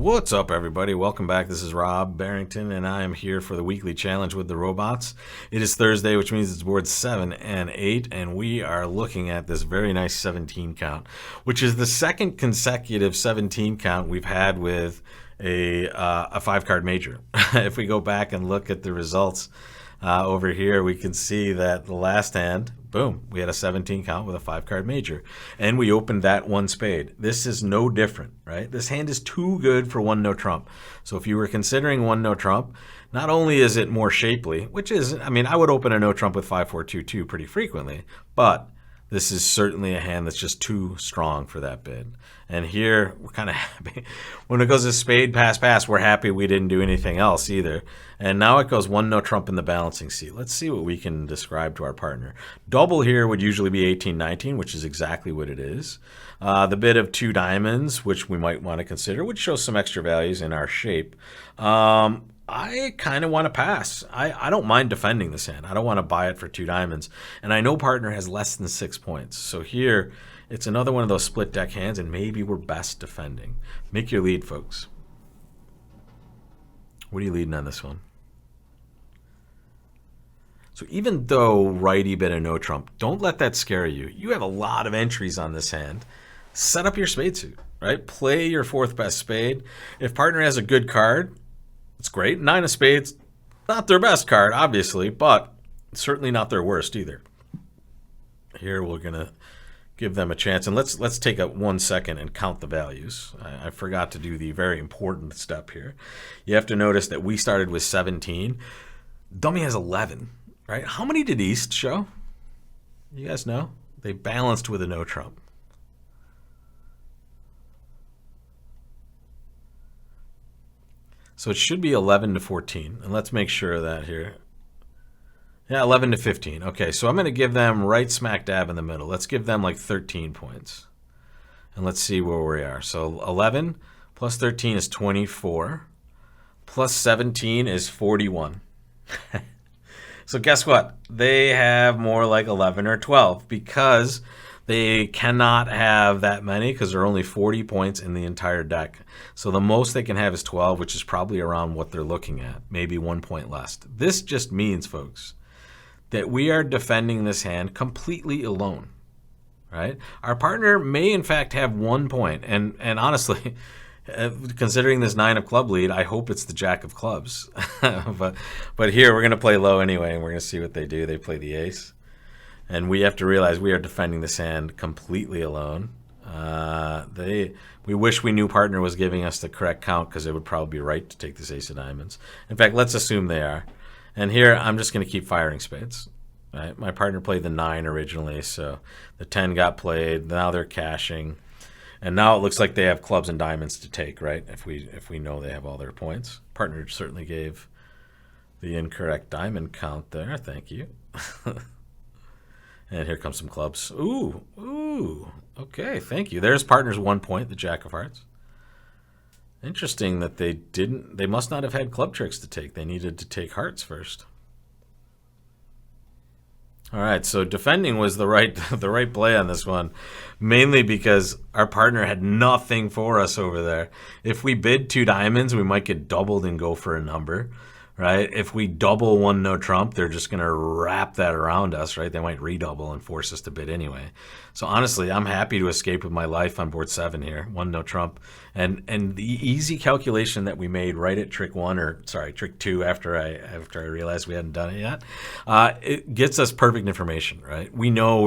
What's up, everybody? Welcome back. This is Rob Barrington, and I am here for the weekly challenge with the robots. It is Thursday, which means it's boards 7 and 8, and we are looking at this very nice 17 count, which is the second consecutive 17 count we've had with a 5-card major. If we go back and look at the results over here, we can see that the last hand, boom, we had a 17 count with a 5-card major. And we opened that one spade. This is no different, right? This hand is too good for one no trump. So if you were considering one no trump, not only is it more shapely, which is, I mean, I would open a no trump with 5-4-2-2 pretty frequently, but this is certainly a hand that's just too strong for that bid. And here, we're kind of happy. When it goes to spade, pass, pass, we're happy we didn't do anything else either. And now it goes one no trump in the balancing seat. Let's see what we can describe to our partner. Double here would usually be 18-19, which is exactly what it is. The bid of 2 diamonds, which we might want to consider, would show some extra values in our shape. I kind of want to pass. I don't mind defending this hand. I don't want to buy it for 2 diamonds. And I know partner has less than 6 points. So here, it's another one of those split deck hands, and maybe we're best defending. Make your lead, folks. What are you leading on this one? So even though righty bid a no trump, don't let that scare you. You have a lot of entries on this hand. Set up your spade suit, right? Play your 4th best spade. If partner has a good card, it's great. 9 of spades, not their best card, obviously, but certainly not their worst either. Here we're going to give them a chance. And let's take 1 second and count the values. I forgot to do the very important step here. You have to notice that we started with 17. Dummy has 11, right? How many did East show? You guys know? They balanced with a no trump. So it should be 11-14. And let's make sure of that here. Yeah, 11-15. Okay, so I'm going to give them right smack dab in the middle. Let's give them like 13 points. And let's see where we are. So 11 plus 13 is 24. Plus 17 is 41. So guess what? They have more like 11 or 12 because they cannot have that many because there are only 40 points in the entire deck. So the most they can have is 12, which is probably around what they're looking at, maybe 1 point less. This just means, folks, that we are defending this hand completely alone, right? Our partner may, in fact, have 1 point. And honestly, considering this 9 of club lead, I hope it's the jack of clubs. but here, we're going to play low anyway, and we're going to see what they do. They play the ace. And we have to realize we are defending this hand completely alone. We wish we knew partner was giving us the correct count because it would probably be right to take this ace of diamonds. In fact, let's assume they are. And here, I'm just going to keep firing spades. Right? My partner played the 9 originally, so the 10 got played. Now they're cashing. And now it looks like they have clubs and diamonds to take, right? If we know they have all their points. Partner certainly gave the incorrect diamond count there. Thank you. And here comes some clubs. Ooh. Okay, thank you. There's partner's 1 point, the jack of hearts. Interesting that they must not have had club tricks to take. They needed to take hearts first. All right, so defending was the right play on this one, mainly because our partner had nothing for us over there. If we bid 2 diamonds, we might get doubled and go for a number. Right? If we double one no trump, they're just going to wrap that around us, right? They might redouble and force us to bid anyway. So honestly, I'm happy to escape with my life on board 7 here, 1 no trump. And the easy calculation that we made right at trick 2 after I realized we hadn't done it yet, it gets us perfect information, right? We know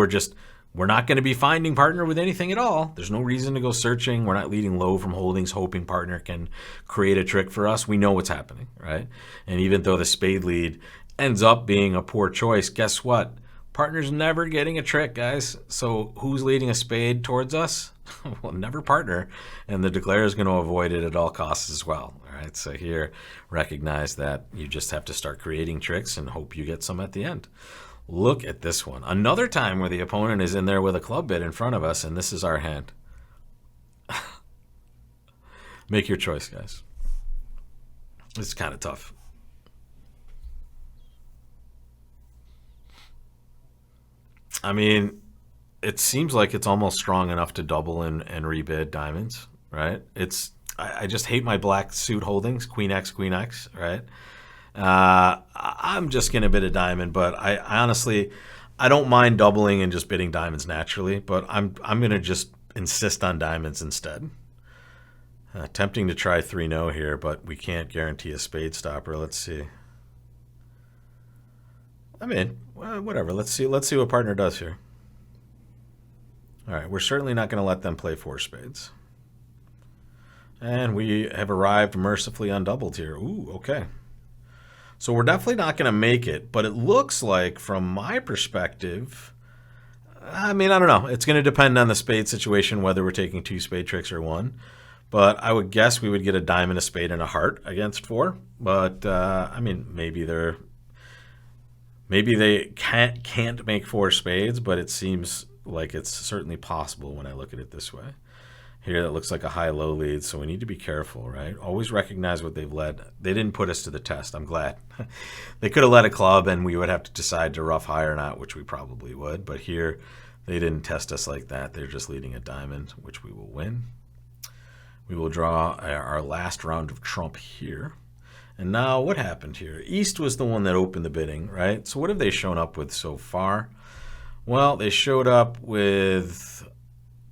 we're not going to be finding partner with anything at all. There's no reason to go searching. We're not leading low from holdings, hoping partner can create a trick for us. We know what's happening, right? And even though the spade lead ends up being a poor choice, guess what? Partner's never getting a trick, guys. So who's leading a spade towards us? Well, never partner. And the declare is going to avoid it at all costs as well. All right, so here, recognize that you just have to start creating tricks and hope you get some at the end. Look at this one. Another time where the opponent is in there with a club bid in front of us, and this is our hand. Make your choice, guys. It's kind of tough. I mean, it seems like it's almost strong enough to double and rebid diamonds, right? I just hate my black suit holdings, Queen X, right? I'm just going to bid a diamond, but I honestly, I don't mind doubling and just bidding diamonds naturally, but I'm going to just insist on diamonds instead. Tempting to try 3-no here, but we can't guarantee a spade stopper. Let's see. I mean, whatever. Let's see what partner does here. All right, we're certainly not going to let them play 4 spades. And we have arrived mercifully undoubled here. Ooh, okay. So we're definitely not going to make it, but it looks like, from my perspective, I mean, I don't know. It's going to depend on the spade situation, whether we're taking 2 spade tricks or 1. But I would guess we would get a diamond, a spade, and a heart against 4. But, I mean, maybe they can't make 4 spades, but it seems like it's certainly possible when I look at it this way. Here, that looks like a high-low lead, so we need to be careful, right? Always recognize what they've led. They didn't put us to the test. I'm glad. They could have led a club, and we would have to decide to rough high or not, which we probably would. But here, they didn't test us like that. They're just leading a diamond, which we will win. We will draw our last round of trump here. And now, what happened here? East was the one that opened the bidding, right? So what have they shown up with so far? Well, they showed up with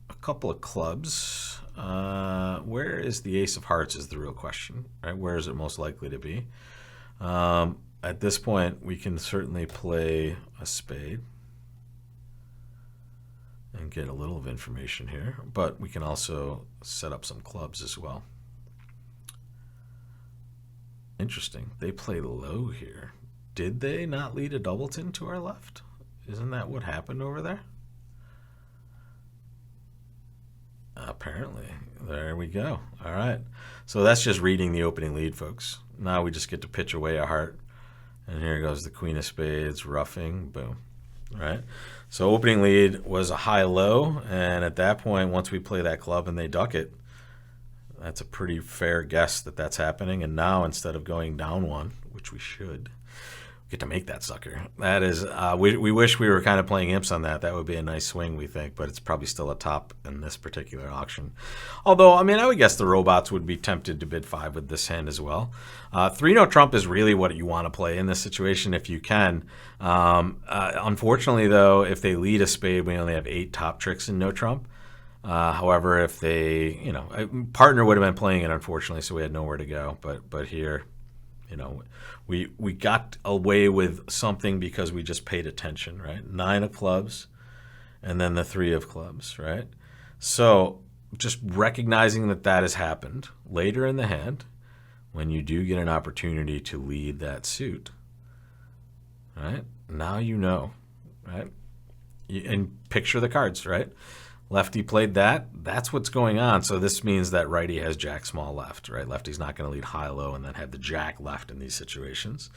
a couple of clubs. Where is the ace of hearts is the real question, right? Where is it most likely to be? At this point, we can certainly play a spade and get a little of information here, but we can also set up some clubs as well. Interesting. They play low here. Did they not lead a doubleton to our left? Isn't that what happened over there? Apparently. There we go. All right. So that's just reading the opening lead, folks. Now we just get to pitch away a heart. And here goes the queen of spades, roughing, boom. All right. So opening lead was a high-low, and at that point, once we play that club and they duck it, that's a pretty fair guess that that's happening. And now, instead of going down 1, which we should, get to make that sucker. That is, we wish we were kind of playing imps on that. That would be a nice swing, we think, but it's probably still a top in this particular auction. Although, I mean, I would guess the robots would be tempted to bid 5 with this hand as well. 3-no trump is really what you want to play in this situation if you can. Unfortunately, though, if they lead a spade, we only have 8 top tricks in no trump. However, if they, partner would have been playing it, unfortunately, so we had nowhere to go. But here, we got away with something because we just paid attention, right? 9 of clubs, and then the 3 of clubs, right? So just recognizing that that has happened later in the hand, when you do get an opportunity to lead that suit, right? Now you know, right? And picture the cards, right? Lefty played that. That's what's going on. So this means that righty has jack small left, right? Lefty's not going to lead high-low and then have the jack left in these situations.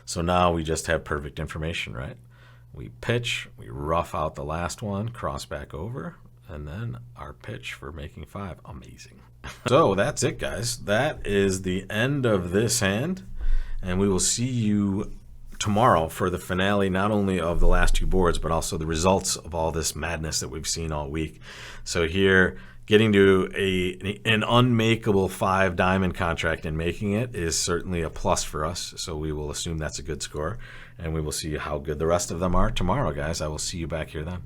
So now we just have perfect information, right? We pitch, we rough out the last one, cross back over, and then our pitch for making 5. Amazing. So that's it, guys. That is the end of this hand, and we will see you tomorrow for the finale, not only of the last 2 boards, but also the results of all this madness that we've seen all week. So here, getting to an unmakeable 5 diamond contract and making it is certainly a plus for us. So we will assume that's a good score, and we will see how good the rest of them are tomorrow, guys. I will see you back here then.